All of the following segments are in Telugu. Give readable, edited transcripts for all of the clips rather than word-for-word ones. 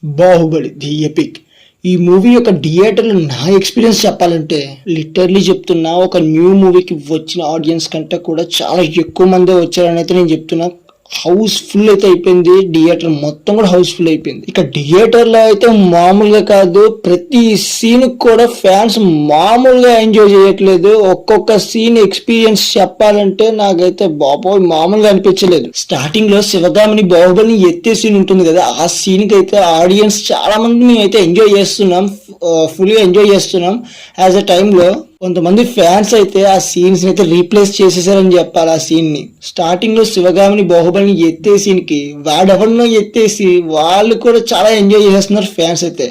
Baahubali the epic. ఈ మూవీ యొక్క థియేటర్లో నా ఎక్స్పీరియన్స్ చెప్పాలంటే లిటరలీ చెప్తున్నా, ఒక న్యూ మూవీకి వచ్చిన ఆడియన్స్ కంటే కూడా చాలా ఎక్కువ మందే వచ్చారని అయితే నేను చెప్తున్నా. హౌస్ ఫుల్ అయితే అయిపోయింది, థియేటర్ మొత్తం కూడా హౌస్ ఫుల్ అయిపోయింది. ఇక థియేటర్ లో అయితే మామూలుగా కాదు, ప్రతి సీన్ కూడా ఫ్యాన్స్ మామూలుగా ఎంజాయ్ చేయట్లేదు. ఒక్కొక్క సీన్ ఎక్స్పీరియన్స్ చెప్పాలంటే నాకైతే బాబోయ్ మామూలుగా అనిపించలేదు. స్టార్టింగ్ లో శివగామిని బాహుబలిని ఎత్తే సీన్ ఉంటుంది కదా, ఆ సీన్ కి అయితే ఆడియన్స్ చాలా మంది మేమైతే ఎంజాయ్ చేస్తున్నాం, ఫుల్ గా ఎంజాయ్ చేస్తున్నాం. యాజ్ అ టైమ్ లో కొంతమంది ఫ్యాన్స్ అయితే ఆ సీన్స్ అయితే రీప్లేస్ చేసేసారని చెప్పాలి. ఆ సీన్ ని స్టార్టింగ్ లో శివగామిని బాహుబలిని ఎత్తే సీన్ కి వాడెవరినో ఎత్తేసి వాళ్ళు కూడా చాలా ఎంజాయ్ చేస్తున్నారు ఫ్యాన్స్ అయితే.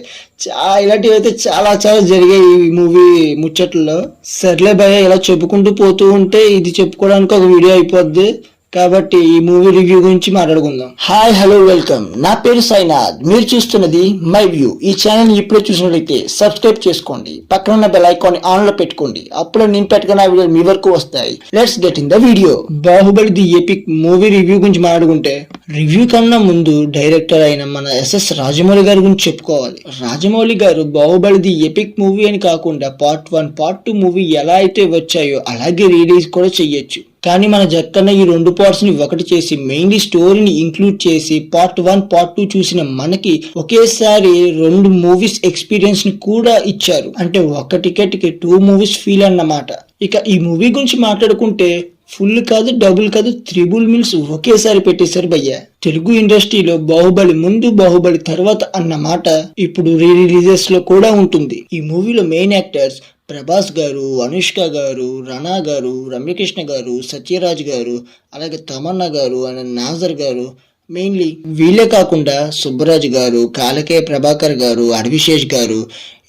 ఇలాంటివి అయితే చాలా చాలా జరిగాయి ఈ మూవీ ముచ్చట్లలో. సర్లే భయ, ఇలా చెప్పుకుంటూ పోతూ ఉంటే ఇది చెప్పుకోవడానికి ఒక వీడియో అయిపోద్ది. కాబట్టి ఈ మూవీ రివ్యూ గురించి మాట్లాడుకుందాం. Hi, hello, welcome. నా పేరు సైనాథ్, మీరు చూస్తున్నది మై వ్యూ. ఈ ఛానల్ ఇప్పుడే చూసినట్లయితే సబ్స్క్రైబ్ చేసుకోండి, పక్కన ఉన్న బెల్ ఐకాన్ ఆన్ లో పెట్టుకోండి. అప్పుడు నేను పెట్టుకున్న వీడియోలు మీ వరకు వస్తాయి. Let's get in the video. Baahubali the epic movie review గురించి మాట్లాడుకుంటే, రివ్యూ కన్నా ముందు డైరెక్టర్ అయిన మన ఎస్ఎస్ రాజమౌళి గారి గురించి చెప్పుకోవాలి. రాజమౌళి గారు బాహుబలి ది ఎపిక్ మూవీ అని కాకుండా పార్ట్ 1, పార్ట్ 2 మూవీ ఎలా అయితే వచ్చాయో అలాగే రిలీజ్ కూడా చెయ్యొచ్చు. కానీ మన జక్కన్న ఈ 2 పార్ట్స్ ని ఒకటి చేసి మెయిన్లీ స్టోరీని ఇంక్లూడ్ చేసి పార్ట్ 1, పార్ట్ 2 చూసిన మనకి ఒకేసారి 2 మూవీస్ ఎక్స్పీరియన్స్ ని కూడా ఇచ్చారు. అంటే ఒక టికెట్ కి 2 మూవీస్ ఫీల్ అన్నమాట. ఇక ఈ మూవీ గురించి మాట్లాడుకుంటే ఫుల్ కాదు, డబుల్ కాదు, 3 మీల్స్ ఒకేసారి పెట్టేశారు భయ్య. తెలుగు ఇండస్ట్రీలో బాహుబలి ముందు, బాహుబలి తర్వాత అన్నమాట ఇప్పుడు రీ రిలీజెస్ లో కూడా ఉంటుంది. ఈ మూవీలో మెయిన్ యాక్టర్స్ ప్రభాస్ గారు, అనుష్క గారు, రానా గారు, రమ్యకృష్ణ గారు, సత్యరాజ్ గారు, అలాగే తమన్నా గారు అండ్ నాజర్ గారు. మెయిన్లీ వీళ్ళే కాకుండా సుబ్బరాజు గారు, కాలకేయ ప్రభాకర్ గారు, అడవిశేష్ గారు,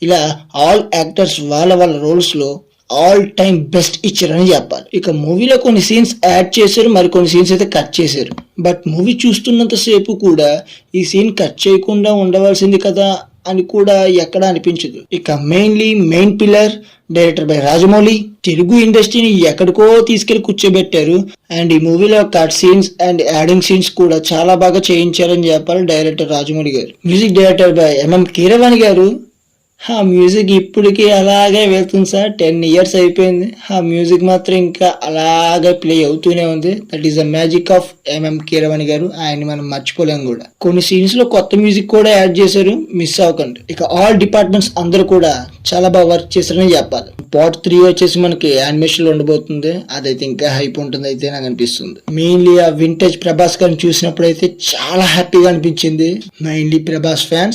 ఇలా ఆల్ యాక్టర్స్ వాళ్ళ వాళ్ళ రోల్స్ లో ఆల్ టైమ్ బెస్ట్ ఇచ్చారని చెప్పాలి. ఇక మూవీలో కొన్ని సీన్స్ యాడ్ చేశారు, మరి కొన్ని సీన్స్ అయితే కట్ చేశారు. బట్ మూవీ చూస్తున్నంత సేపు కూడా ఈ సీన్ కట్ చేయకుండా ఉండవలసింది కదా అని కూడా ఎక్కడ అనిపించదు. ఇక mainly main pillar director by Rajamouli Telugu ఇండస్ట్రీని ఎక్కడికో తీసుకెళ్లి కూర్చోబెట్టారు. అండ్ ఈ మూవీలో cut scenes and adding scenes కూడా చాలా బాగా చేయించారని చెప్పాలి డైరెక్టర్ రాజమౌళి గారు. Music director by MM Keeravani గారు. ఆ మ్యూజిక్ ఇప్పటికీ అలాగే వెళ్తుంది సార్, 10 years అయిపోయింది. ఆ మ్యూజిక్ మాత్రం ఇంకా అలాగే ప్లే అవుతూనే ఉంది. That is the magic of MM Keeravani గారు. ఆయన్ని మనం మర్చిపోలేం కూడా. కొన్ని సీన్స్ లో కొత్త మ్యూజిక్ కూడా యాడ్ చేశారు, మిస్ అవ్వకండి. ఇక ఆల్ డిపార్ట్మెంట్స్ అందరూ కూడా చాలా బాగా వర్క్ చేశారని చెప్పాలి. పార్ట్ 3 వచ్చేసి మనకి యానిమేషన్ లో ఉండబోతుంది. అదైతే ఇంకా హైప్ ఉంటుంది అయితే నాకు అనిపిస్తుంది. మెయిన్లీ ఆ వింటేజ్ ప్రభాస్ గారిని చూసినప్పుడు అయితే చాలా హ్యాపీగా అనిపించింది. Mainly Prabhas fans